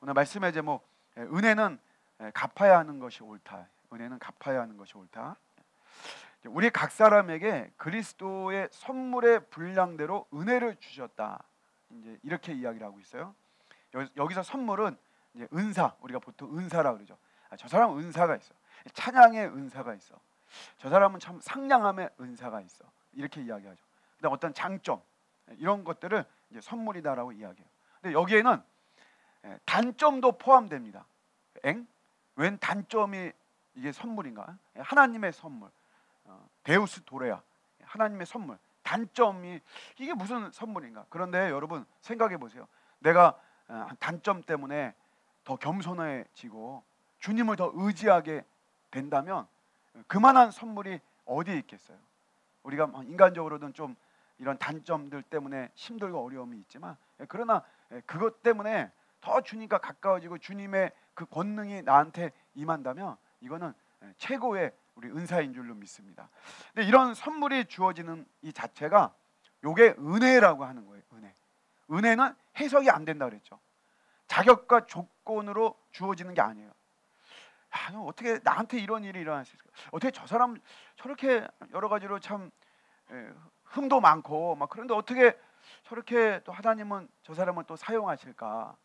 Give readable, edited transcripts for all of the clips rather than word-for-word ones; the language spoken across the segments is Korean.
오늘 말씀의 제목, 은혜는 갚아야 하는 것이 옳다. 은혜는 갚아야 하는 것이 옳다. 우리 각 사람에게 그리스도의 선물의 분량대로 은혜를 주셨다. 이제 이렇게 이야기를 하고 있어요. 여기서 선물은 이제 은사, 우리가 보통 은사라 그러죠. 저 사람은 은사가 있어. 찬양의 은사가 있어. 저 사람은 참 상냥함의 은사가 있어. 이렇게 이야기하죠. 근데 어떤 장점 이런 것들을 이제 선물이다라고 이야기해요. 근데 여기에는 단점도 포함됩니다. 웬 단점이 이게 선물인가? 하나님의 선물, 데우스 도레아, 하나님의 선물. 단점이 이게 무슨 선물인가? 그런데 여러분 생각해 보세요. 내가 단점 때문에 더 겸손해지고 주님을 더 의지하게 된다면 그만한 선물이 어디에 있겠어요? 우리가 인간적으로는 좀 이런 단점들 때문에 힘들고 어려움이 있지만, 그러나 그것 때문에 더 주님과 가까워지고 주님의 그 권능이 나한테 임한다면 이거는 최고의 우리 은사인 줄로 믿습니다. 근데 이런 선물이 주어지는 이 자체가 요게 은혜라고 하는 거예요. 은혜는 해석이 안 된다 그랬죠. 자격과 조건으로 주어지는 게 아니에요. 어떻게 나한테 이런 일이 일어날 수 있을까? 어떻게 저 사람 저렇게 여러 가지로 참 흠도 많고 막 그런데 어떻게 저렇게 또 하나님은 저 사람을 또 사용하실까?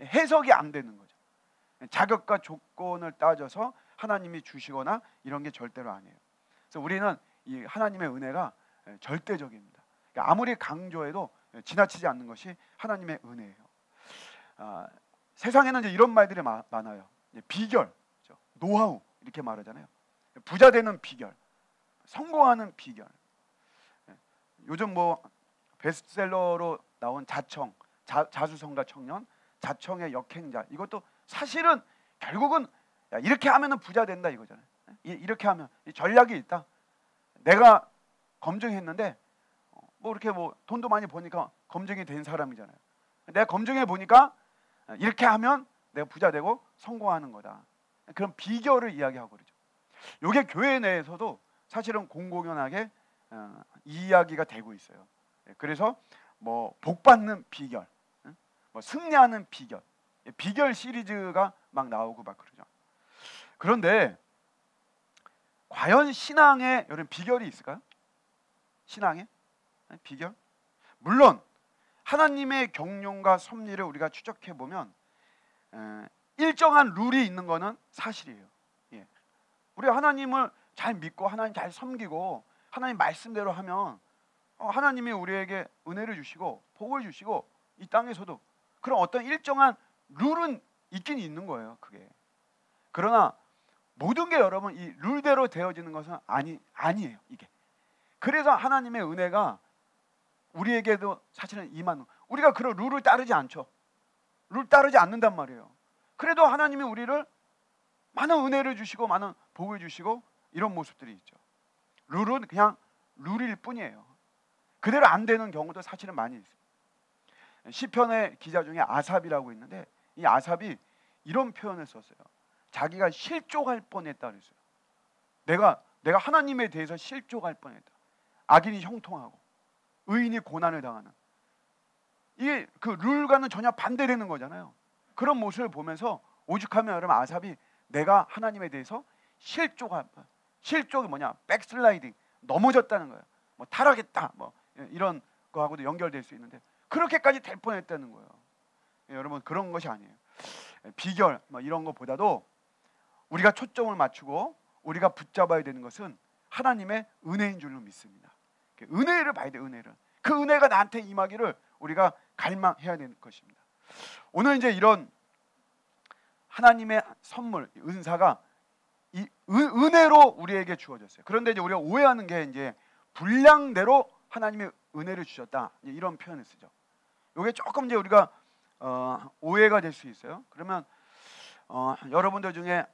해석이 안 되는 거죠. 자격과 조건을 따져서 하나님이 주시거나 이런 게 절대로 아니에요. 그래서 우리는 이 하나님의 은혜가 절대적입니다. 그러니까 아무리 강조해도 지나치지 않는 것이 하나님의 은혜예요. 세상에는 이제 이런 말들이 많아요. 비결, 노하우 이렇게 말하잖아요. 부자 되는 비결, 성공하는 비결. 요즘 뭐 베스트셀러로 나온 자청, 자수성가 청년, 자청의 역행자, 이것도 사실은 결국은 이렇게 하면은 부자 된다 이거잖아요. 이렇게 하면 전략이 있다. 내가 검증했는데 뭐 이렇게 뭐 돈도 많이 버니까 검증이 된 사람이잖아요. 내가 검증해 보니까 이렇게 하면 내가 부자 되고 성공하는 거다. 그런 비결을 이야기하고 그러죠. 이게 교회 내에서도 사실은 공공연하게 이야기가 되고 있어요. 그래서 뭐 복 받는 비결, 뭐 승리하는 비결, 비결 시리즈가 막 나오고 막 그러죠. 그런데 과연 신앙에 이런 비결이 있을까요? 신앙에 비결? 물론 하나님의 경륜과 섭리를 우리가 추적해 보면 일정한 룰이 있는 것은 사실이에요. 우리 하나님을 잘 믿고 하나님 잘 섬기고 하나님 말씀대로 하면 하나님이 우리에게 은혜를 주시고 복을 주시고 이 땅에서도 그런 어떤 일정한 룰은 있긴 있는 거예요. 그게. 그러나 모든 게 여러분 이 룰대로 되어지는 것은 아니에요. 이게. 그래서 하나님의 은혜가 우리에게도 사실은 임하는, 우리가 그런 룰을 따르지 않죠. 룰 따르지 않는단 말이에요. 그래도 하나님이 우리를 많은 은혜를 주시고 많은 복을 주시고 이런 모습들이 있죠. 룰은 그냥 룰일 뿐이에요. 그대로 안 되는 경우도 사실은 많이 있습니다. 시편의 기자 중에 아삽이라고 있는데 이 아삽이 이런 표현을 썼어요. 자기가 실족할 뻔했다 그랬어요. 내가 하나님에 대해서 실족할 뻔했다. 악인이 형통하고 의인이 고난을 당하는, 이게 그 룰과는 전혀 반대되는 거잖아요. 그런 모습을 보면서 오죽하면 여러분 아삽이 내가 하나님에 대해서 실족이 뭐냐? 백슬라이딩, 넘어졌다는 거예요. 뭐 타락했다, 뭐 이런 거하고도 연결될 수 있는데 그렇게까지 될 뻔했다는 거예요. 여러분 그런 것이 아니에요. 비결 뭐 이런 것보다도 우리가 초점을 맞추고 우리가 붙잡아야 되는 것은 하나님의 은혜인 줄로 믿습니다. 은혜를 봐야 돼. 은혜를. 그 은혜가 나한테 임하기를 우리가 갈망해야 되는 것입니다. 오늘 이제 이런 하나님의 선물, 은사가 이 은혜로 우리에게 주어졌어요. 그런데 이제 우리가 오해하는 게 이제 분량대로 하나님의 은혜를 주셨다, 이런 표현을 쓰죠. 이게 조금 이제 우리가 오해가 될 수 있어요. 그러면 여러분들 중에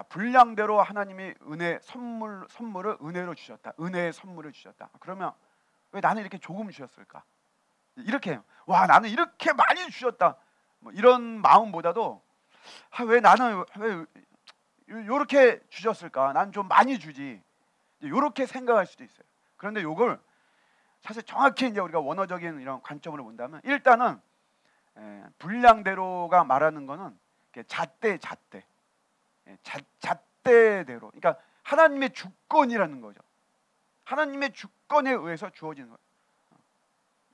분량대로 하나님이 은혜 선물을 은혜로 주셨다, 은혜의 선물을 주셨다. 그러면 왜 나는 이렇게 조금 주셨을까? 이렇게 해요. 와, 나는 이렇게 많이 주셨다, 뭐 이런 마음보다도 왜 나는 왜 이렇게 주셨을까? 난 좀 많이 주지. 이렇게 생각할 수도 있어요. 그런데 이걸 사실 정확히 이제 우리가 원어적인 이런 관점으로 본다면 일단은 분량대로가 말하는 거는 잣대. 잣대대로. 그러니까 하나님의 주권이라는 거죠. 하나님의 주권에 의해서 주어지는 거예요.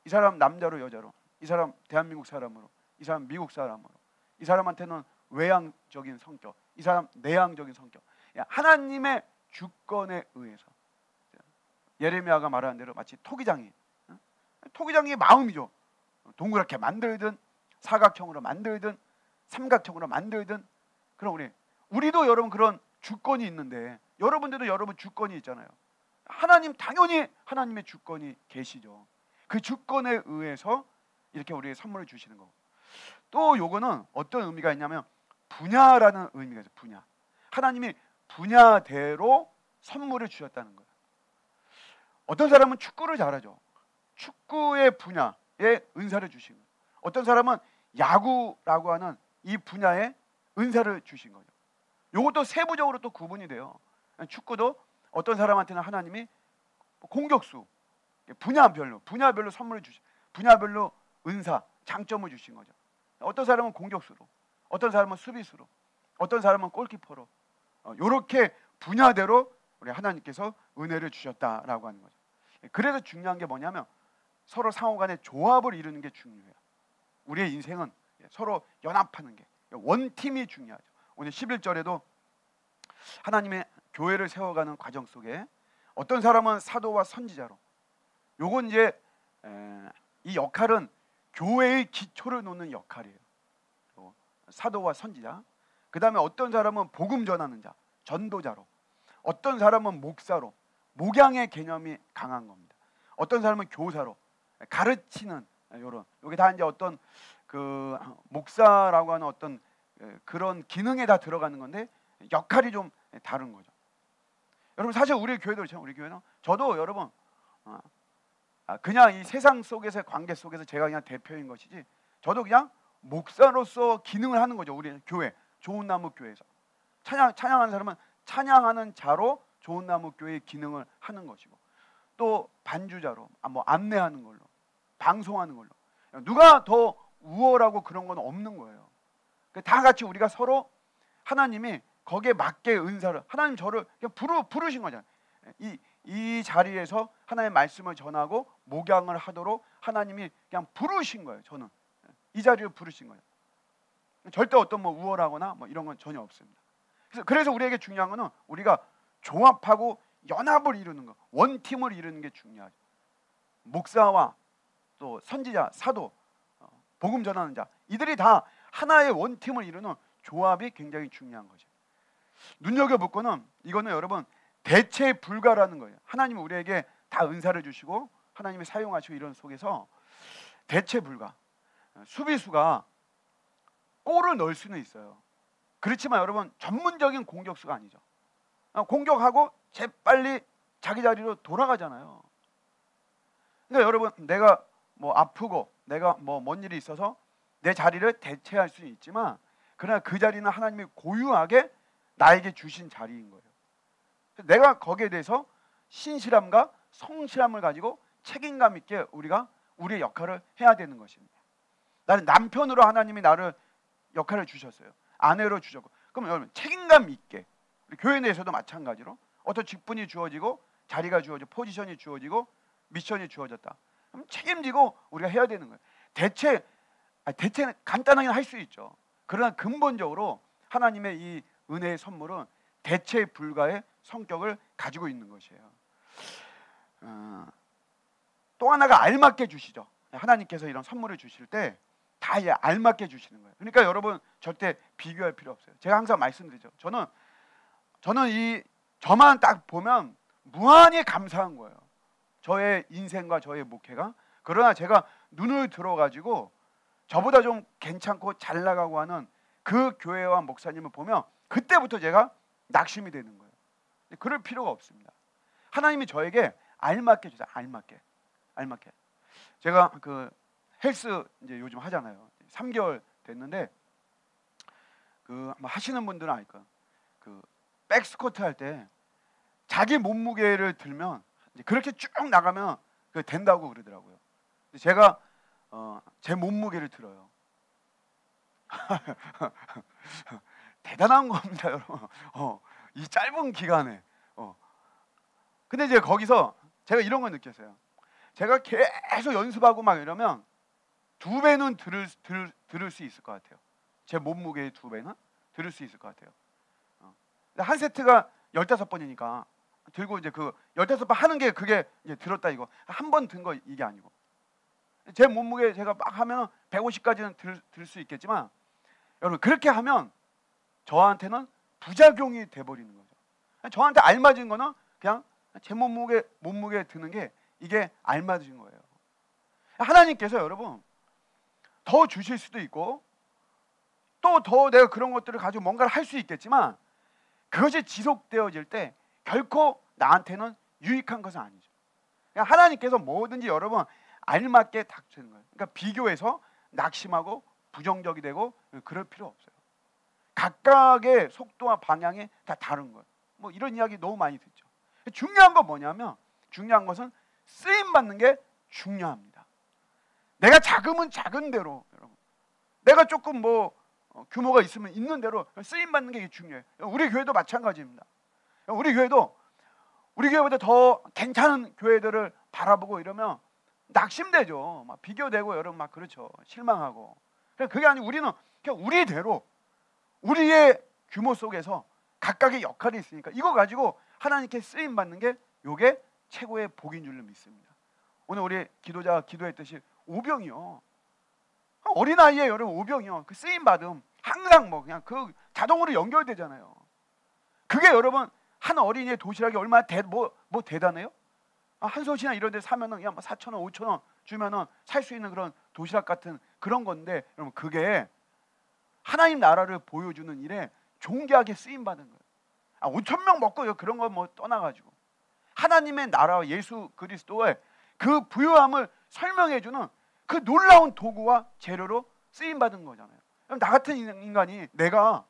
이 사람 남자로 여자로, 이 사람 대한민국 사람으로, 이 사람 미국 사람으로, 이 사람한테는 외향적인 성격, 이 사람 내향적인 성격. 하나님의 주권에 의해서. 예레미야가 말하는 대로 마치 토기장이 마음이죠. 동그랗게 만들든 사각형으로 만들든 삼각형으로 만들든. 그럼 우리도 여러분 그런 주권이 있는데, 여러분들도 여러분 주권이 있잖아요. 하나님 당연히 하나님의 주권이 계시죠. 그 주권에 의해서 이렇게 우리에게 선물을 주시는 거고. 또 요거는 어떤 의미가 있냐면 분야라는 의미가 있어요. 분야. 하나님이 분야대로 선물을 주셨다는 거예요. 어떤 사람은 축구를 잘하죠. 축구의 분야에 은사를 주신 거예요. 어떤 사람은 야구라고 하는 이 분야에 은사를 주신 거죠. 요것도 세부적으로 또 구분이 돼요. 축구도 어떤 사람한테는 하나님이 공격수, 분야별로 선물을 주신, 분야별로 은사, 장점을 주신 거죠. 어떤 사람은 공격수로, 어떤 사람은 수비수로, 어떤 사람은 골키퍼로, 이렇게 분야대로 우리 하나님께서 은혜를 주셨다라고 하는 거죠. 그래서 중요한 게 뭐냐면 서로 상호간의 조합을 이루는 게 중요해요. 우리의 인생은 서로 연합하는 게, 원팀이 중요하죠. 오늘 11절에도 하나님의 교회를 세워가는 과정 속에 어떤 사람은 사도와 선지자로, 요건 이제 이 역할은 교회의 기초를 놓는 역할이에요. 사도와 선지자. 그 다음에 어떤 사람은 복음 전하는 자, 전도자로, 어떤 사람은 목사로, 목양의 개념이 강한 겁니다. 어떤 사람은 교사로, 가르치는, 요런, 요게 다 이제 어떤 그 목사라고 하는 어떤 그런 기능에 다 들어가는 건데 역할이 좀 다른 거죠. 여러분 사실 우리 교회도 그렇죠. 우리 교회는 저도 여러분 그냥 이 세상 속에서의 관계 속에서 제가 그냥 대표인 것이지, 저도 그냥 목사로서 기능을 하는 거죠. 우리 교회 좋은 나무 교회에서 찬양하는 사람은 찬양하는 자로 좋은 나무 교회의 기능을 하는 것이고, 또 반주자로 뭐 안내하는 걸로, 방송하는 걸로, 누가 더 우월하고 그런 건 없는 거예요. 다 같이 우리가 서로 하나님이 거기에 맞게 은사를, 하나님 저를 그냥 부르신 거잖아요. 이 자리에서 하나님의 말씀을 전하고 목양을 하도록 하나님이 그냥 부르신 거예요. 저는 이 자리를 부르신 거예요. 절대 어떤 뭐 우월하거나 뭐 이런 건 전혀 없습니다. 그래서 우리에게 중요한 거는 우리가 조합하고 연합을 이루는 거, 원팀을 이루는 게 중요하죠. 목사와 또 선지자, 사도, 복음 전하는 자, 이들이 다 하나의 원팀을 이루는 조합이 굉장히 중요한 거죠. 눈여겨볼 거는 이거는 여러분 대체 불가라는 거예요. 하나님이 우리에게 다 은사를 주시고 하나님이 사용하시고 이런 속에서 대체 불가. 수비수가 골을 넣을 수는 있어요. 그렇지만 여러분 전문적인 공격수가 아니죠. 공격하고 재빨리 자기 자리로 돌아가잖아요. 그러니까 여러분 내가 뭐 아프고 내가 뭐 뭔 일이 있어서 내 자리를 대체할 수는 있지만, 그러나 그 자리는 하나님이 고유하게 나에게 주신 자리인 거예요. 내가 거기에 대해서 신실함과 성실함을 가지고 책임감 있게 우리가 우리의 역할을 해야 되는 것입니다. 나는 남편으로 하나님이 나를 역할을 주셨어요. 아내로 주셨고, 그럼 여러분 책임감 있게, 우리 교회 내에서도 마찬가지로 어떤 직분이 주어지고 자리가 주어지고 포지션이 주어지고 미션이 주어졌다. 그럼 책임지고 우리가 해야 되는 거예요. 대체는 간단하게 할 수 있죠. 그러나 근본적으로 하나님의 이 은혜의 선물은 대체 불가의 성격을 가지고 있는 것이에요. 또 하나가 알맞게 주시죠. 하나님께서 이런 선물을 주실 때 다 알맞게 주시는 거예요. 그러니까 여러분 절대 비교할 필요 없어요. 제가 항상 말씀드리죠. 저는 저만 딱 보면 무한히 감사한 거예요. 저의 인생과 저의 목회가. 그러나 제가 눈을 들어가지고 저보다 좀 괜찮고 잘 나가고 하는 그 교회와 목사님을 보면 그때부터 제가 낙심이 되는 거예요. 그럴 필요가 없습니다. 하나님이 저에게 알맞게 주세요. 알맞게. 제가 그 헬스 이제 요즘 하잖아요. 3개월 됐는데 그 하시는 분들은 알 거예요. 그 백스쿼트 할 때 자기 몸무게를 들면 이제 그렇게 쭉 나가면 그 된다고 그러더라고요. 제가 제 몸무게를 들어요. 대단한 겁니다, 여러분. 이 짧은 기간에. 근데 이제 거기서 제가 이런 걸 느꼈어요. 제가 계속 연습하고 막 이러면 2배는 들을 수 있을 것 같아요. 제 몸무게의 2배는 들을 수 있을 것 같아요. 한 세트가 15번이니까 들고 이제 그 15번 하는 게 그게 이제 들었다 이거. 한 번 든 거 이게 아니고. 제 몸무게 제가 막 하면 150까지는 들 수 있겠지만 여러분 그렇게 하면 저한테는 부작용이 돼 버리는 거죠. 저한테 알맞은 거는 그냥 제 몸무게 드는 게 이게 알맞은 거예요. 하나님께서 여러분 더 주실 수도 있고 또 더 내가 그런 것들을 가지고 뭔가를 할 수 있겠지만 그것이 지속되어질 때 결코 나한테는 유익한 것은 아니죠. 그러니까 하나님께서 뭐든지 여러분 알맞게 닥치는 거예요. 그러니까 비교해서 낙심하고 부정적이 되고 그럴 필요 없어요. 각각의 속도와 방향이 다 다른 거예요. 뭐 이런 이야기 너무 많이 듣죠. 중요한 건 뭐냐면 중요한 것은 쓰임 받는 게 중요합니다. 내가 작으면 작은 대로 여러분. 내가 조금 뭐 규모가 있으면 있는 대로 쓰임 받는 게 중요해요. 우리 교회도 마찬가지입니다. 우리 교회보다 더 괜찮은 교회들을 바라보고 이러면 낙심되죠. 막 비교되고 여러분 막 그렇죠. 실망하고. 그게 아니고 우리는 그냥 우리대로 우리의 규모 속에서 각각의 역할이 있으니까 이거 가지고 하나님께 쓰임 받는 게 요게 최고의 복인 줄로 믿습니다. 오늘 우리 기도자가 기도했듯이 오병이요. 어린아이에 여러분 오병이요. 그 쓰임 받음 항상 뭐 그냥 그 자동으로 연결되잖아요. 그게 여러분 한 어린이의 도시락이 얼마나 뭐 대단해요? 한솥이나 이런 데 사면은 그냥 4,000원, 5,000원 주면은 살 수 있는 그런 도시락 같은 그런 건데 여러분 그게 하나님 나라를 보여주는 일에 존귀하게 쓰임 받은 거예요. 5,000명 먹고 그런 거 뭐 떠나가지고 하나님의 나라와 예수 그리스도의 그 부유함을 설명해주는 그 놀라운 도구와 재료로 쓰임 받은 거잖아요. 나 같은 인간이 내가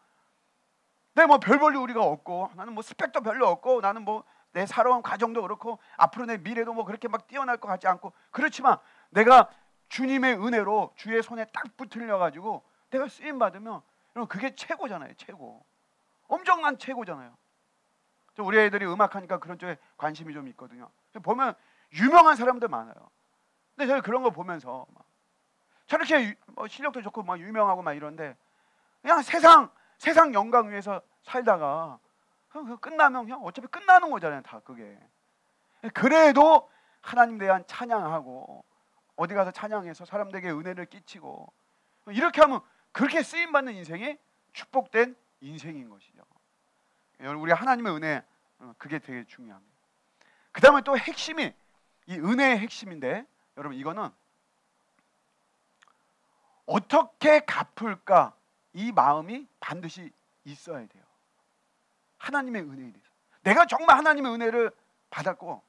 뭐 별 볼일 우리가 없고 나는 뭐 스펙도 별로 없고 나는 뭐 내 살아온 과정도 그렇고 앞으로 내 미래도 뭐 그렇게 막 뛰어날 것 같지 않고 그렇지만 내가 주님의 은혜로 주의 손에 딱 붙들려 가지고 내가 쓰임 받으면 그게 최고잖아요. 최고. 엄청난 최고잖아요. 우리 애들이 음악하니까 그런 쪽에 관심이 좀 있거든요. 보면 유명한 사람들 많아요. 근데 제가 그런 거 보면서 막 저렇게 실력도 좋고 막 유명하고 막 이런데 그냥 세상 영광 위해서 살다가 끝나면 그냥 어차피 끝나는 거잖아요. 다 그게. 그래도 하나님 대한 찬양하고 어디 가서 찬양해서 사람들에게 은혜를 끼치고 이렇게 하면 그렇게 쓰임 받는 인생이 축복된 인생인 것이죠. 우리 하나님의 은혜 그게 되게 중요합니다. 그 다음에 또 핵심이 이 은혜의 핵심인데 여러분 이거는 어떻게 갚을까 이 마음이 반드시 있어야 돼요. 하나님의 은혜에 대해서 내가 정말 하나님의 은혜를 받았고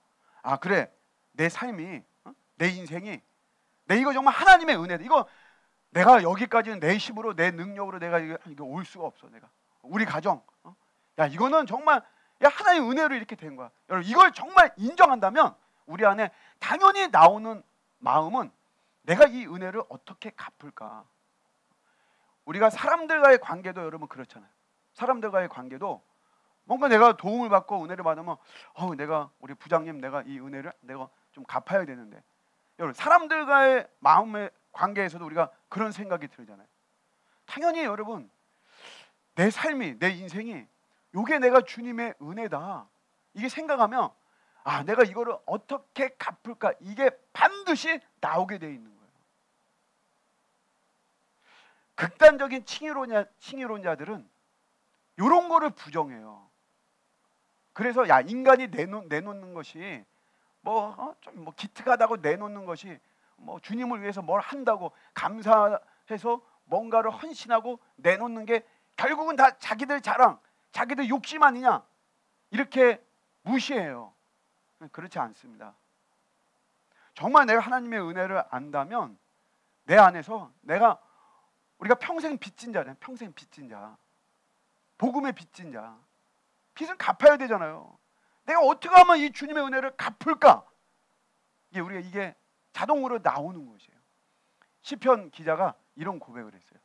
그래 내 삶이 내 인생이 내 이거 정말 하나님의 은혜다. 이거 내가 여기까지는 내 힘으로 내 능력으로 내가 이거 올 수가 없어. 내가 우리 가정 야 이거는 정말 하나님의 은혜로 이렇게 된 거야. 여러분 이걸 정말 인정한다면 우리 안에 당연히 나오는 마음은 내가 이 은혜를 어떻게 갚을까. 우리가 사람들과의 관계도 여러분 그렇잖아요. 사람들과의 관계도 뭔가 내가 도움을 받고 은혜를 받으면 내가 우리 부장님 내가 이 은혜를 내가 좀 갚아야 되는데 여러분 사람들과의 마음의 관계에서도 우리가 그런 생각이 들잖아요. 당연히 여러분 내 삶이 내 인생이 요게 내가 주님의 은혜다 이게 생각하면 내가 이거를 어떻게 갚을까 이게 반드시 나오게 돼 있는 거예요. 극단적인 칭의론자들은 이런 거를 부정해요. 그래서 인간이 내놓는 것이 좀 기특하다고 내놓는 것이 주님을 위해서 뭘 한다고 감사해서 뭔가를 헌신하고 내놓는 게 결국은 다 자기들 자랑, 자기들 욕심 아니냐 이렇게 무시해요. 그렇지 않습니다. 정말 내가 하나님의 은혜를 안다면 내 안에서 우리가 평생 빚진 자잖아요. 평생 빚진 자, 복음의 빚진 자. 빚은 갚아야 되잖아요. 내가 어떻게 하면 이 주님의 은혜를 갚을까? 이게 자동으로 나오는 것이에요. 시편 기자가 이런 고백을 했어요.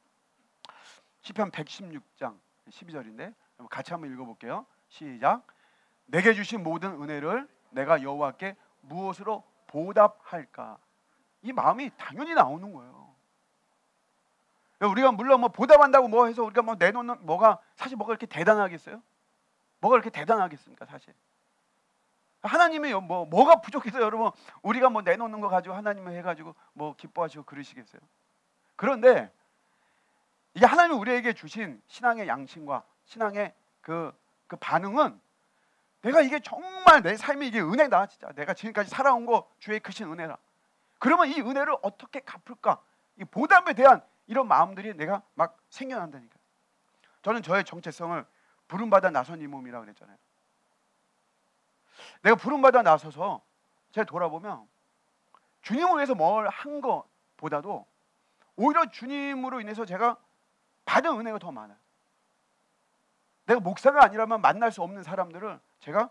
시편 116장 12절인데 같이 한번 읽어볼게요. 시작. 내게 주신 모든 은혜를 내가 여호와께 무엇으로 보답할까? 이 마음이 당연히 나오는 거예요. 우리가 물론 뭐 보답한다고 뭐 해서 우리가 뭐 내놓는 뭐가 사실 뭐가 이렇게 대단하겠어요? 뭐가 이렇게 대단하겠습니까? 사실 하나님이 뭐가 부족해서 여러분 우리가 뭐 내놓는 거 가지고 하나님을 해가지고 뭐 기뻐하시고 그러시겠어요? 그런데 이게 하나님이 우리에게 주신 신앙의 양심과 신앙의 그 반응은 내가 이게 정말 내 삶이 이게 은혜다, 진짜 내가 지금까지 살아온 거 주의 크신 은혜다. 그러면 이 은혜를 어떻게 갚을까? 이 보답에 대한 이런 마음들이 내가 막 생겨난다니까. 저는 저의 정체성을 부름받아 나선 이 몸이라고 그랬잖아요. 내가 부름받아 나서서 제가 돌아보면 주님을 위해서 뭘 한 것보다도 오히려 주님으로 인해서 제가 받은 은혜가 더 많아요. 내가 목사가 아니라면 만날 수 없는 사람들을, 제가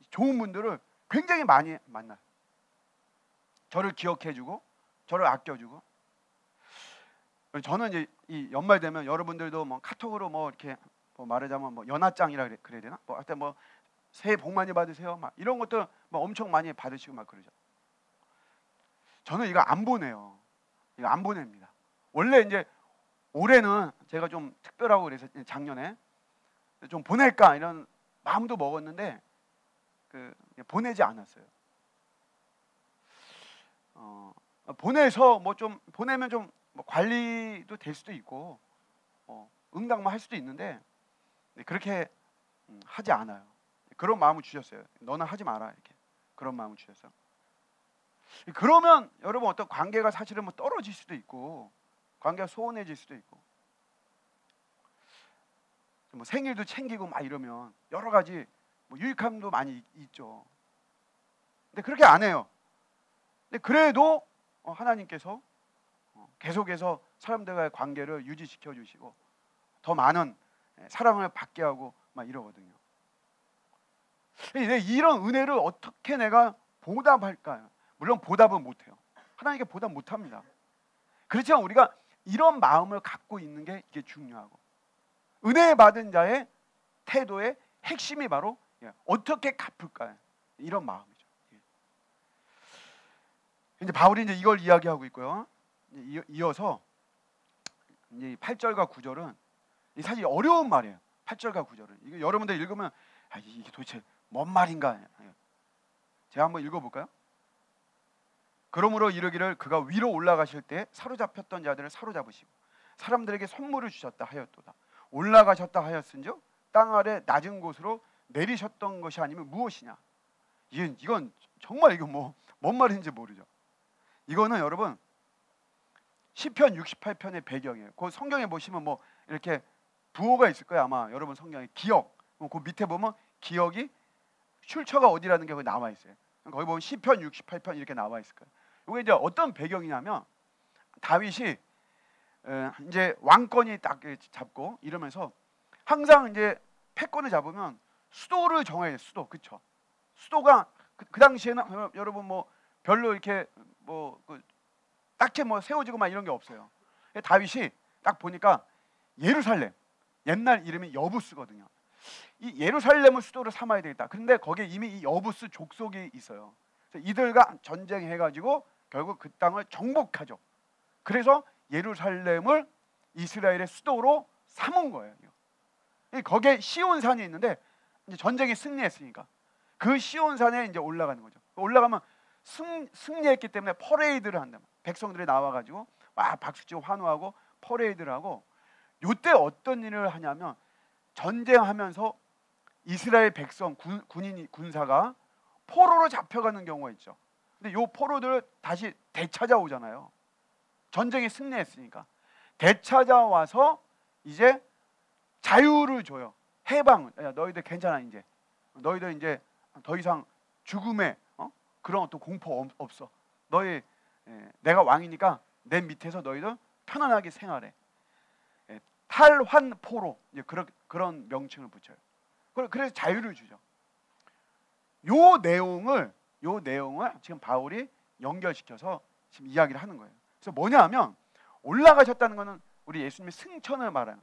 좋은 분들을 굉장히 많이 만나요. 저를 기억해주고 저를 아껴주고. 저는 이제 이 연말 되면 여러분들도 뭐 카톡으로 뭐 이렇게 뭐 말하자면 뭐 연하장이라 그래야 되나? 뭐 하여튼 뭐 새해 복 많이 받으세요 막 이런 것들 뭐 엄청 많이 받으시고 막 그러죠. 저는 이거 안 보내요. 이거 안 보냅니다. 원래 이제 올해는 제가 좀 특별하고 그래서 작년에 좀 보낼까 이런 마음도 먹었는데 보내지 않았어요. 보내서 뭐 좀 보내면 좀 뭐 관리도 될 수도 있고 응당만 할 수도 있는데 그렇게 하지 않아요. 그런 마음을 주셨어요. 너는 하지 마라, 이렇게 그런 마음을 주셨어요. 그러면 여러분 어떤 관계가 사실은 뭐 떨어질 수도 있고 관계가 소원해질 수도 있고 뭐 생일도 챙기고 막 이러면 여러 가지 뭐 유익함도 많이 있죠. 근데 그렇게 안 해요. 근데 그래도 하나님께서 계속해서 사람들과의 관계를 유지시켜 주시고 더 많은 사랑을 받게 하고 막 이러거든요. 이런 은혜를 어떻게 내가 보답할까요? 물론 보답은 못해요. 하나님께 보답 못합니다. 그렇지만 우리가 이런 마음을 갖고 있는 게 이게 중요하고, 은혜 받은 자의 태도의 핵심이 바로 어떻게 갚을까요? 이런 마음이죠. 이제 바울이 이제 이걸 이야기하고 있고요. 이어서 이제 8절과 9절은 사실 어려운 말이에요. 8절과 9절은 이거 여러분들 읽으면 이게 도대체 뭔 말인가? 제가 한번 읽어볼까요? 그러므로 이르기를 그가 위로 올라가실 때 사로잡혔던 자들을 사로잡으시고 사람들에게 선물을 주셨다 하였도다. 올라가셨다 하였은즉 땅 아래 낮은 곳으로 내리셨던 것이 아니면 무엇이냐? 이건 정말 이거 뭔 말인지 모르죠. 이거는 여러분 시편 68편의 배경이에요. 그 성경에 보시면 뭐 이렇게 부호가 있을 거예요. 아마 여러분 성경에 기억, 그 밑에 보면 기억이 출처가 어디라는 게 거기 나와 있어요. 거기 보면 시편 68편 이렇게 나와 있을 거예요. 이게 이제 어떤 배경이냐면 다윗이 이제 왕권이 딱 잡고 이러면서 항상 이제 패권을 잡으면 수도를 정해야 돼요. 수도, 그렇죠? 수도가 그 당시에는 여러분 뭐 별로 이렇게 딱히 뭐 세워지고 막 이런 게 없어요. 다윗이 딱 보니까 예루살렘, 옛날 이름이 여부스거든요. 이 예루살렘을 수도로 삼아야 되겠다. 그런데 거기에 이미 이 여부스 족속이 있어요. 그래서 이들과 전쟁해가지고 결국 그 땅을 정복하죠. 그래서 예루살렘을 이스라엘의 수도로 삼은 거예요. 거기에 시온산이 있는데 이제 전쟁에 승리했으니까 그 시온산에 이제 올라가는 거죠. 올라가면 승리했기 때문에 퍼레이드를 한다. 백성들이 나와가지고 막 박수치고 환호하고 퍼레이드를 하고, 요때 어떤 일을 하냐면 전쟁하면서 이스라엘 백성 군사가 포로로 잡혀가는 경우가 있죠. 근데 요 포로들을 다시 되찾아오잖아요. 전쟁에 승리했으니까 되찾아와서 이제 자유를 줘요. 해방. 야, 너희들 괜찮아, 이제 너희들 이제 더 이상 죽음의 그런 어떤 공포 없어. 너희 내가 왕이니까 내 밑에서 너희들 편안하게 생활해. 탈환포로 이제 그런 명칭을 붙여요. 그래서 자유를 주죠. 요 내용을 지금 바울이 연결시켜서 지금 이야기를 하는 거예요. 그래서 뭐냐하면 올라가셨다는 것은 우리 예수님의 승천을 말하는.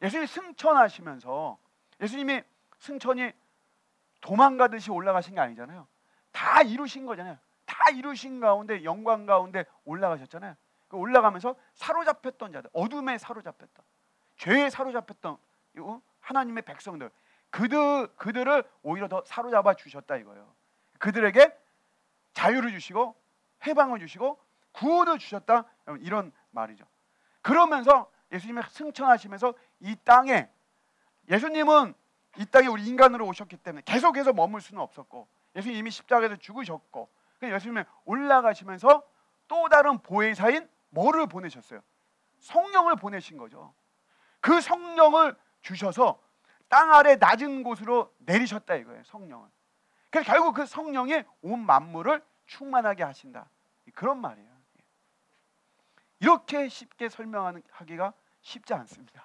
예수님이 승천하시면서 예수님이 승천이 도망가듯이 올라가신 게 아니잖아요. 다 이루신 거잖아요. 다 이루신 가운데 영광 가운데 올라가셨잖아요. 그 올라가면서 사로잡혔던 자들, 어둠에 사로잡혔던, 죄에 사로잡혔던 하나님의 백성들, 그들을 오히려 더 사로잡아 주셨다 이거예요. 그들에게 자유를 주시고 해방을 주시고 구원을 주셨다, 이런 말이죠. 그러면서 예수님이 승천하시면서 이 땅에, 예수님은 이 땅에 우리 인간으로 오셨기 때문에 계속해서 머물 수는 없었고, 예수님 이미 십자가에서 죽으셨고, 예수님이 올라가시면서 또 다른 보혜사인 뭐를 보내셨어요? 성령을 보내신 거죠. 그 성령을 주셔서 땅 아래 낮은 곳으로 내리셨다 이거예요. 성령을. 그래서 결국 그 성령이 온 만물을 충만하게 하신다, 그런 말이에요. 이렇게 쉽게 설명하기가 쉽지 않습니다.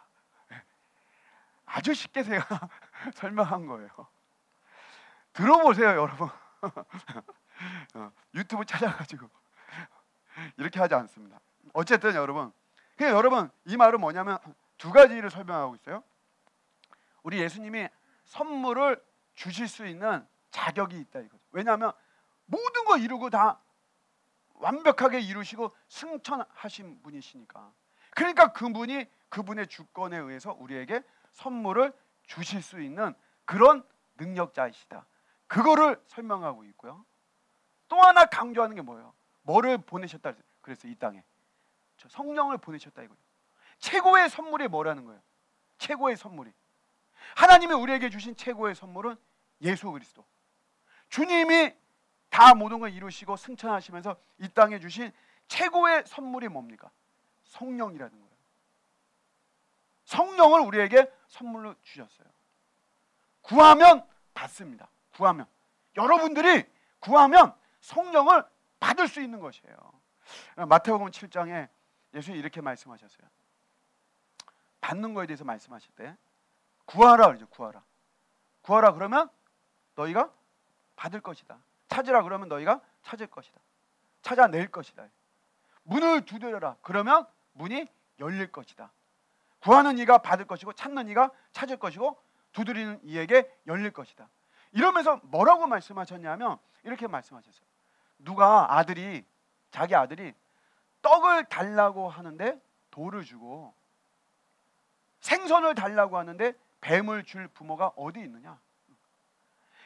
아주 쉽게 제가 설명한 거예요. 들어보세요, 여러분. 유튜브 찾아가지고 이렇게 하지 않습니다. 어쨌든 여러분, 그냥 여러분 이 말은 뭐냐면 두 가지를 설명하고 있어요. 우리 예수님이 선물을 주실 수 있는 자격이 있다 이거죠. 왜냐하면 모든 거 이루고 다 완벽하게 이루시고 승천하신 분이시니까. 그러니까 그분의 주권에 의해서 우리에게 선물을 주실 수 있는 그런 능력자이시다, 그거를 설명하고 있고요. 또 하나 강조하는 게 뭐예요? 뭐를 보내셨다 그랬어요? 이 땅에 성령을 보내셨다 이거예요. 최고의 선물이 뭐라는 거예요? 최고의 선물이, 하나님이 우리에게 주신 최고의 선물은 예수 그리스도. 주님이 다 모든 걸 이루시고 승천하시면서 이 땅에 주신 최고의 선물이 뭡니까? 성령이라는 거예요. 성령을 우리에게 선물로 주셨어요. 구하면 받습니다. 구하면, 여러분들이 구하면 성령을 받을 수 있는 것이에요. 마태복음 7장에 예수님이 이렇게 말씀하셨어요. 받는 거에 대해서 말씀하실 때 구하라 그러죠. 구하라 그러면 너희가 받을 것이다. 찾으라 그러면 너희가 찾을 것이다. 찾아낼 것이다. 문을 두드려라 그러면 문이 열릴 것이다. 구하는 이가 받을 것이고 찾는 이가 찾을 것이고 두드리는 이에게 열릴 것이다. 이러면서 뭐라고 말씀하셨냐면 이렇게 말씀하셨어요. 누가 자기 아들이 떡을 달라고 하는데 돌을 주고 생선을 달라고 하는데 뱀을 줄 부모가 어디 있느냐?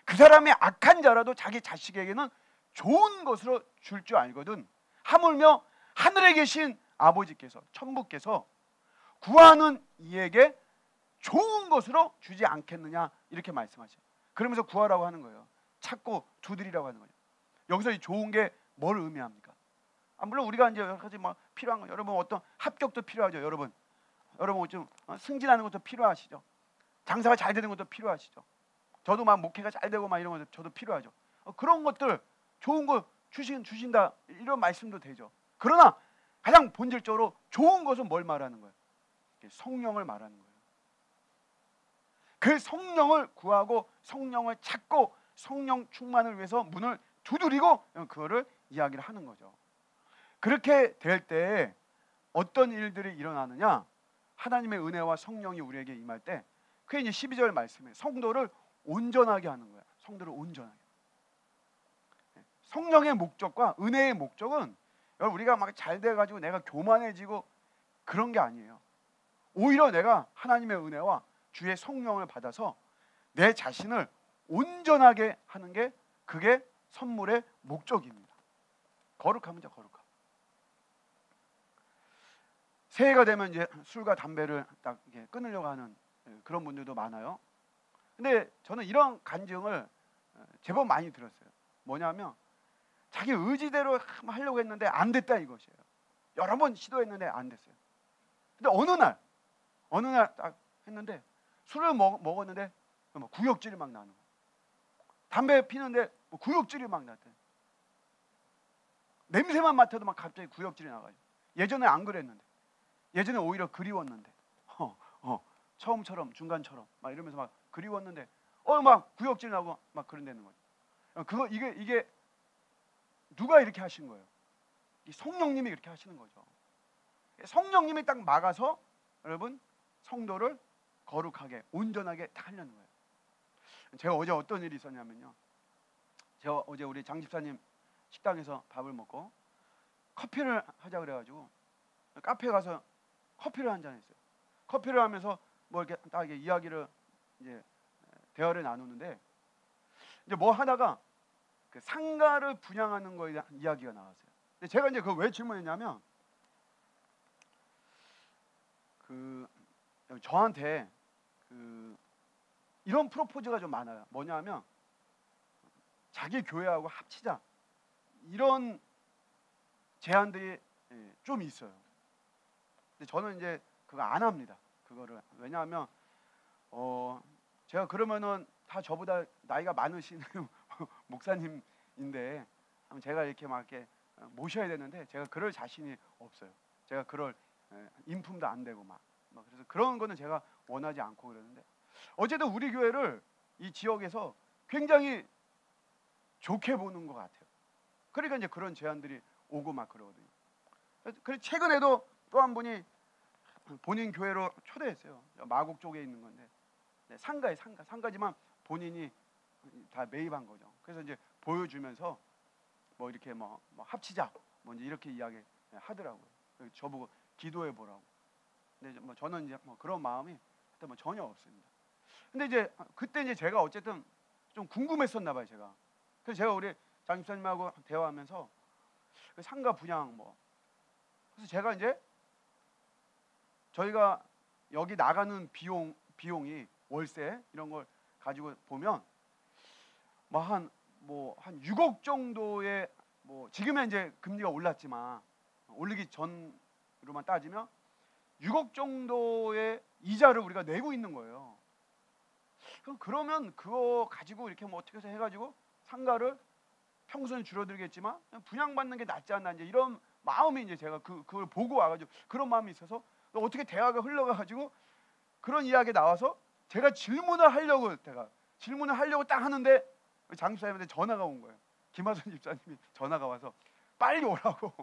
그 사람이 악한 자라도 자기 자식에게는 좋은 것으로 줄 줄 알거든. 하물며 하늘에 계신 아버지께서, 천부께서 구하는 이에게 좋은 것으로 주지 않겠느냐, 이렇게 말씀하셔요. 그러면서 구하라고 하는 거예요. 찾고 두드리라고 하는 거예요. 여기서 이 좋은 게 뭘 의미합니까? 물론 우리가 이제 여러 가지 뭐 필요한 거, 여러분 어떤 합격도 필요하죠. 여러분 좀 승진하는 것도 필요하시죠. 장사가 잘 되는 것도 필요하시죠. 저도 막 목회가 잘 되고 막 이런 것도 저도 필요하죠. 그런 것들 좋은 거 주신다, 이런 말씀도 되죠. 그러나 가장 본질적으로 좋은 것은 뭘 말하는 거예요? 성령을 말하는 거예요. 그 성령을 구하고 성령을 찾고 성령 충만을 위해서 문을 두드리고 그거를 이야기를 하는 거죠. 그렇게 될 때 어떤 일들이 일어나느냐? 하나님의 은혜와 성령이 우리에게 임할 때, 그게 이제 12절 말씀에 성도를 온전하게 하는 거야. 성도를 온전하게. 성령의 목적과 은혜의 목적은 우리가 막 잘 돼가지고 내가 교만해지고 그런 게 아니에요. 오히려 내가 하나님의 은혜와 주의 성령을 받아서 내 자신을 온전하게 하는 게, 그게 선물의 목적입니다. 거룩함이죠, 거룩함. 새해가 되면 이제 술과 담배를 딱 끊으려고 하는 그런 분들도 많아요. 근데 저는 이런 간증을 제법 많이 들었어요. 뭐냐면 자기 의지대로 하려고 했는데 안 됐다 이것이에요. 여러 번 시도했는데 안 됐어요. 근데 어느 날 딱 했는데 술을 먹었는데 구역질이 막 나는 거예요. 담배 피는데 구역질이 막 났대. 냄새만 맡아도 막 갑자기 구역질이 나가지고. 예전에 안 그랬는데, 예전에 오히려 그리웠는데, 처음처럼 중간처럼 막 이러면서 막 그리웠는데 막 구역질 나고 막 그런다는 거죠. 이게 누가 이렇게 하신 거예요? 이 성령님이 이렇게 하시는 거죠. 성령님이 딱 막아서 여러분 성도를 거룩하게 온전하게 다 하려는 거예요. 제가 어제 어떤 일이 있었냐면요, 제가 어제 우리 장 집사님 식당에서 밥을 먹고 커피를 하자 그래가지고 카페에 가서 커피를 한 잔 했어요. 커피를 하면서 뭐 이렇게 딱 이렇게 이야기를 이제 대화를 나누는데, 이제 뭐 하다가 그 상가를 분양하는 거에 대한 이야기가 나왔어요. 근데 제가 이제 그걸 왜 질문했냐면, 그 저한테 그 이런 프로포즈가 좀 많아요. 뭐냐면 자기 교회하고 합치자, 이런 제안들이 좀 있어요. 근데 저는 이제 그거 안 합니다. 그거를. 왜냐하면 제가 그러면은 다 저보다 나이가 많으신 목사님인데 제가 이렇게 막 이렇게 모셔야 되는데 제가 그럴 자신이 없어요. 제가 그럴 인품도 안 되고 막 그래서 그런 거는 제가 원하지 않고 그러는데, 어쨌든 우리 교회를 이 지역에서 굉장히 좋게 보는 것 같아요. 그러니까 이제 그런 제안들이 오고 막 그러거든요. 그래서 최근에도 또 한 분이 본인 교회로 초대했어요. 마곡 쪽에 있는 건데 상가에 상가지만 본인이 다 매입한 거죠. 그래서 이제 보여주면서 뭐 이렇게 뭐 합치자 뭐 이제 이렇게 이야기 하더라고요. 저보고 기도해 보라고. 근데 뭐 저는 이제 뭐 그런 마음이 그때 뭐 전혀 없습니다. 근데 이제 그때 이제 제가 어쨌든 좀 궁금했었나 봐요, 제가. 그래서 제가 우리 장 집사님하고 대화하면서 그 상가 분양 뭐, 그래서 제가 이제 저희가 여기 나가는 비용이 월세 이런 걸 가지고 보면 한 6억 정도의, 뭐 지금은 이제 금리가 올랐지만 올리기 전으로만 따지면 6억 정도의 이자를 우리가 내고 있는 거예요. 그러면 그거 가지고 이렇게 뭐 어떻게 해서 해가지고 상가를 평소는 줄어들겠지만 분양받는 게 낫지 않나, 이제 이런 마음이 이제 제가 그걸 보고 와가지고 그런 마음이 있어서 어떻게 대화가 흘러가가지고 그런 이야기 나와서 제가 질문을 하려고 딱 하는데 장 집사님한테 전화가 온 거예요. 김하선 집사님이 전화가 와서 빨리 오라고.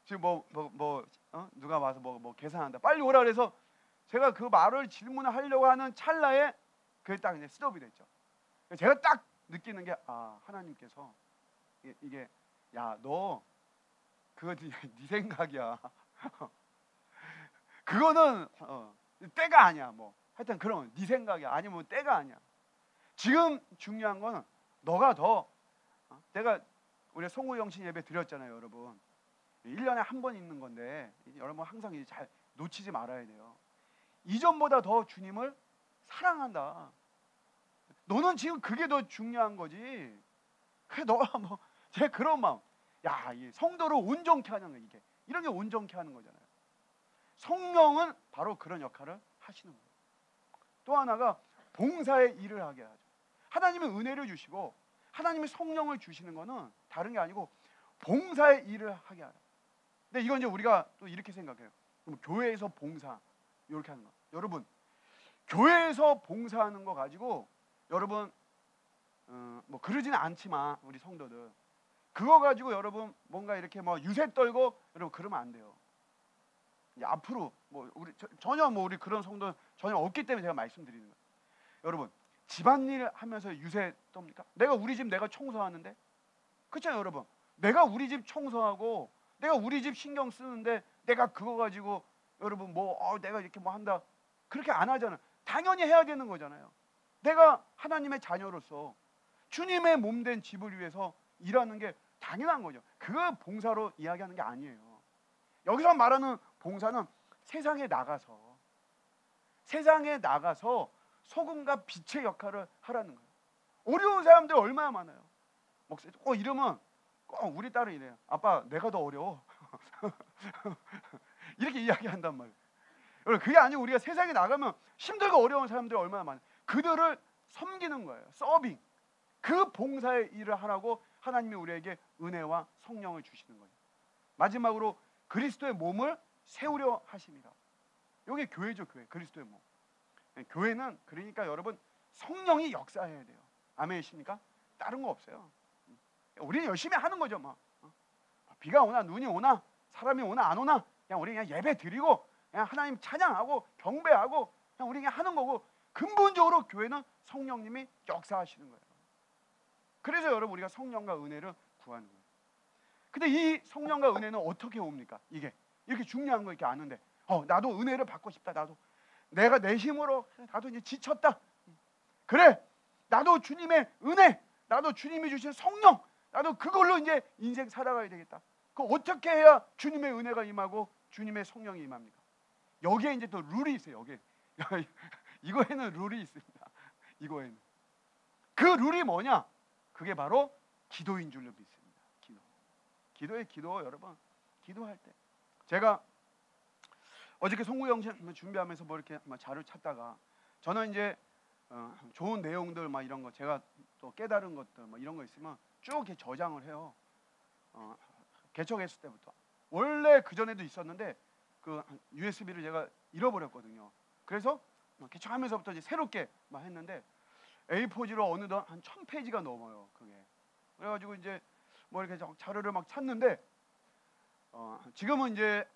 지금 누가 와서 뭐 계산한다, 빨리 오라 그래서 제가 그 말을 질문을 하려고 하는 찰나에 그게 딱 이제 스톱이 됐죠. 제가 딱 느끼는 게, 하나님께서 이게 야, 너 그거 네 생각이야. 그거는 때가 아니야. 뭐 하여튼 그런 네 생각이야. 아니면 때가 아니야. 지금 중요한 거는 너가 더 내가 우리 송우 영신 예배 드렸잖아요, 여러분. 1년에 한 번 있는 건데 여러분 항상 잘 놓치지 말아야 돼요. 이전보다 더 주님을 사랑한다. 너는 지금 그게 더 중요한 거지. 그래, 너가 제 그런 마음. 야, 이 성도를 온전케 하는 거, 이런 게 온전케 하는 거잖아요. 성령은 바로 그런 역할을 하시는 거예요. 또 하나가 봉사의 일을 하게 하죠. 하나님은 은혜를 주시고 하나님이 성령을 주시는 거는 다른 게 아니고 봉사의 일을 하게 하라. 근데 이건 이제 우리가 또 이렇게 생각해요. 그럼 교회에서 봉사 이렇게 하는 거. 여러분, 교회에서 봉사하는 거 가지고 여러분 뭐 그러지는 않지만 우리 성도들 그거 가지고 여러분 뭔가 이렇게 유세 떨고 여러분 그러면 안 돼요. 이제 앞으로 우리 전혀 우리 그런 성도 전혀 없기 때문에 제가 말씀드리는 거예요. 여러분, 집안일 하면서 유세 떱니까? 내가 우리 집 내가 청소하는데, 그렇잖아요, 여러분. 내가 우리 집 청소하고 내가 우리 집 신경 쓰는데 내가 그거 가지고 여러분 내가 이렇게 한다 그렇게 안 하잖아요. 당연히 해야 되는 거잖아요. 내가 하나님의 자녀로서 주님의 몸된 집을 위해서 일하는 게 당연한 거죠. 그거 봉사로 이야기하는 게 아니에요. 여기서 말하는 봉사는 세상에 나가서 소금과 빛의 역할을 하라는 거예요. 어려운 사람들 얼마나 많아요. 목사님 이러면 꼭 우리 딸은 이래요. 아빠, 내가 더 어려워. 이렇게 이야기한단 말이에요. 여러분, 그게 아니고 우리가 세상에 나가면 힘들고 어려운 사람들이 얼마나 많아요. 그들을 섬기는 거예요. 서빙. 그 봉사의 일을 하라고 하나님이 우리에게 은혜와 성령을 주시는 거예요. 마지막으로 그리스도의 몸을 세우려 하십니다. 이게 교회죠, 교회. 그리스도의 몸. 교회는 그러니까 여러분 성령이 역사해야 돼요. 아멘이십니까? 다른 거 없어요. 우리는 열심히 하는 거죠. 비가 오나 눈이 오나 사람이 오나 안 오나 그냥 우리 그냥 예배 드리고 그냥 하나님 찬양하고 경배하고 그냥 우리 그냥 하는 거고, 근본적으로 교회는 성령님이 역사하시는 거예요. 그래서 여러분 우리가 성령과 은혜를 구하는 거예요. 근데 이 성령과 은혜는 어떻게 옵니까? 이게 이렇게 중요한 거 이렇게 아는데, 나도 은혜를 받고 싶다. 나도 내가 내 힘으로 나도 이제 지쳤다. 그래, 나도 주님의 은혜, 나도 주님이 주신 성령, 나도 그걸로 이제 인생 살아가야 되겠다. 그 어떻게 해야 주님의 은혜가 임하고 주님의 성령이 임합니까? 여기에 이제 또 룰이 있어요. 여기 이거에는 룰이 있습니다. 이거에는 그 룰이 뭐냐? 그게 바로 기도인 줄로 믿습니다. 기도 여러분, 기도할 때 제가 어저께 송구영신 준비하면서 뭐 이렇게 자료 찾다가 저는 이제 좋은 내용들 막 이런 거 제가 또 깨달은 것들 막 이런 거 있으면 쭉 이렇게 저장을 해요. 개척했을 때부터. 원래 그 전에도 있었는데 그 USB를 제가 잃어버렸거든요. 그래서 개척하면서부터 이제 새롭게 막 했는데 A4지로 어느덧 한 1000페이지가 넘어요. 그게. 그래가지고 이제 뭐 이렇게 자료를 막 찾는데 지금은 이제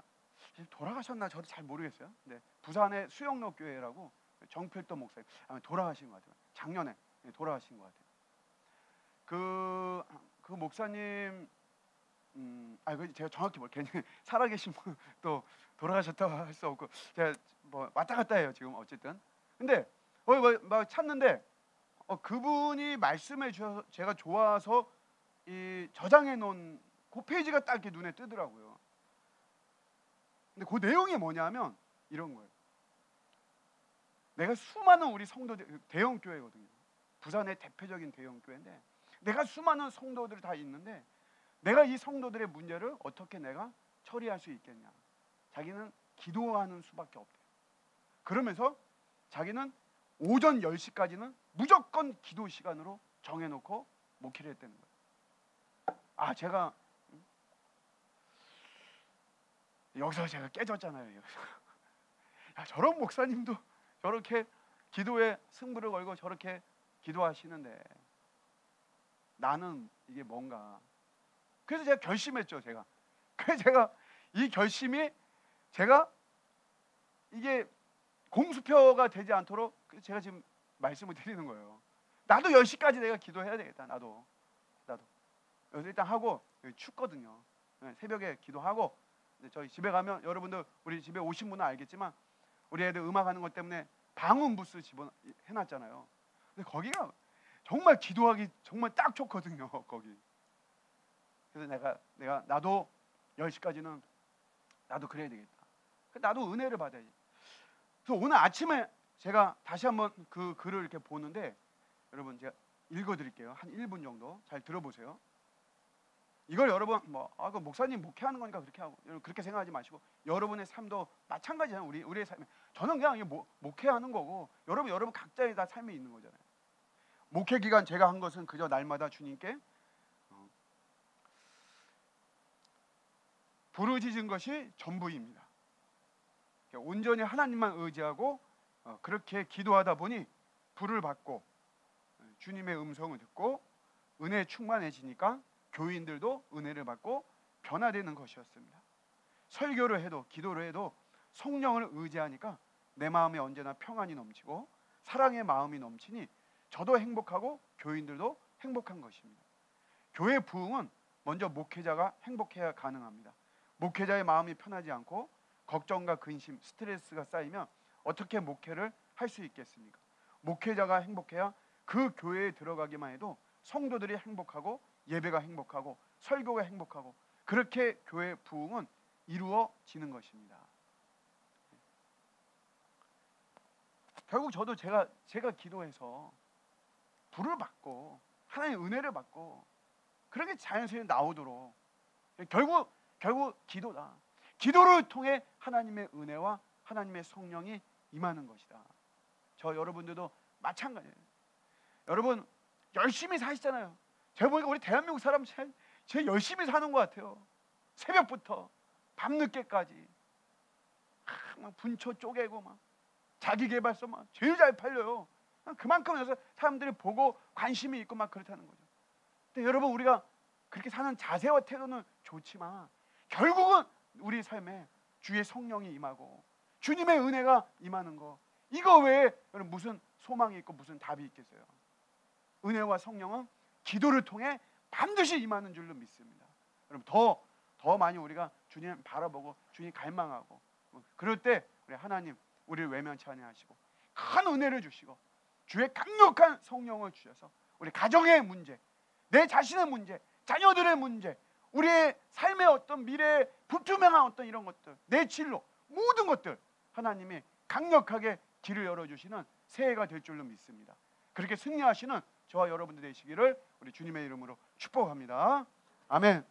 돌아가셨나 저도 잘 모르겠어요. 근데 부산의 수영로 교회라고 정필도 목사님 아마 돌아가신 것 같아요. 작년에 돌아가신 것 같아요. 그 목사님 그 제가 정확히 괜히 살아계신 분 또 돌아가셨다고 할 수 없고 제가 뭐 왔다 갔다 해요 지금 어쨌든. 근데 막 찾는데 그분이 말씀해 주셔서 제가 좋아서 이 저장해 놓은 그 페이지가 딱 이렇게 눈에 뜨더라고요. 근데 그 내용이 뭐냐면 이런 거예요. 내가 수많은 우리 성도들, 대형 교회거든요. 부산의 대표적인 대형 교회인데 내가 수많은 성도들이 다 있는데 내가 이 성도들의 문제를 어떻게 내가 처리할 수 있겠냐. 자기는 기도하는 수밖에 없대요. 그러면서 자기는 오전 10시까지는 무조건 기도 시간으로 정해놓고 목회를 했다는 거예요. 제가 여기서 제가 깨졌잖아요. 야, 저런 목사님도 저렇게 기도에 승부를 걸고 저렇게 기도하시는데 나는 이게 뭔가. 그래서 제가 결심했죠. 그래서 제가 이 결심이 제가 이게 공수표가 되지 않도록 제가 지금 말씀을 드리는 거예요. 나도 10시까지 내가 기도해야 되겠다. 나도 여기서 일단 하고 춥거든요. 새벽에 기도하고 저희 집에 가면 여러분들 우리 집에 오신 분은 알겠지만 우리 애들 음악하는 것 때문에 방음 부스 해놨잖아요. 근데 거기가 정말 기도하기 정말 딱 좋거든요. 거기. 그래서 나도 10시까지는 나도 그래야 되겠다. 나도 은혜를 받아야지. 그래서 오늘 아침에 제가 다시 한번 그 글을 이렇게 보는데 여러분 제가 읽어드릴게요. 한 1분 정도 잘 들어보세요. 이걸 여러분 그 목사님 목회하는 거니까 그렇게 하고 그렇게 생각하지 마시고 여러분의 삶도 마찬가지잖아요. 우리의 삶에 저는 그냥 목회하는 거고 여러분 각자의 다 삶이 있는 거잖아요. 목회 기간 제가 한 것은 그저 날마다 주님께 부르짖은 것이 전부입니다. 온전히 하나님만 의지하고 그렇게 기도하다 보니 불을 받고 주님의 음성을 듣고 은혜에 충만해지니까 교인들도 은혜를 받고 변화되는 것이었습니다. 설교를 해도 기도를 해도 성령을 의지하니까 내 마음에 언제나 평안이 넘치고 사랑의 마음이 넘치니 저도 행복하고 교인들도 행복한 것입니다. 교회 부흥은 먼저 목회자가 행복해야 가능합니다. 목회자의 마음이 편하지 않고 걱정과 근심, 스트레스가 쌓이면 어떻게 목회를 할 수 있겠습니까? 목회자가 행복해야 그 교회에 들어가기만 해도 성도들이 행복하고 예배가 행복하고 설교가 행복하고 그렇게 교회 부흥은 이루어지는 것입니다. 결국 저도 제가 기도해서 불을 받고 하나님의 은혜를 받고 그렇게 자연스레 나오도록 결국 기도다. 기도를 통해 하나님의 은혜와 하나님의 성령이 임하는 것이다. 저 여러분들도 마찬가지예요. 여러분 열심히 사시잖아요. 제가 보니까 우리 대한민국 사람 제일 열심히 사는 것 같아요. 새벽부터 밤늦게까지 막 분초 쪼개고 막 자기개발서 막 제일 잘 팔려요. 그만큼 해서 사람들이 보고 관심이 있고 막 그렇다는 거죠. 근데 여러분 우리가 그렇게 사는 자세와 태도는 좋지만 결국은 우리 삶에 주의 성령이 임하고 주님의 은혜가 임하는 거, 이거 외에 무슨 소망이 있고 무슨 답이 있겠어요? 은혜와 성령은 기도를 통해 반드시 임하는 줄로 믿습니다. 여러분 더 많이 우리가 주님 바라보고 주님 갈망하고, 그럴 때 우리 하나님 우리를 외면치 아니하시고 큰 은혜를 주시고 주의 강력한 성령을 주셔서 우리 가정의 문제, 내 자신의 문제, 자녀들의 문제, 우리의 삶의 어떤 미래의 불투명한 어떤 이런 것들, 내 진로, 모든 것들 하나님이 강력하게 길을 열어주시는 새해가 될 줄로 믿습니다. 그렇게 승리하시는 저와 여러분들 되시기를 우리 주님의 이름으로 축복합니다. 아멘.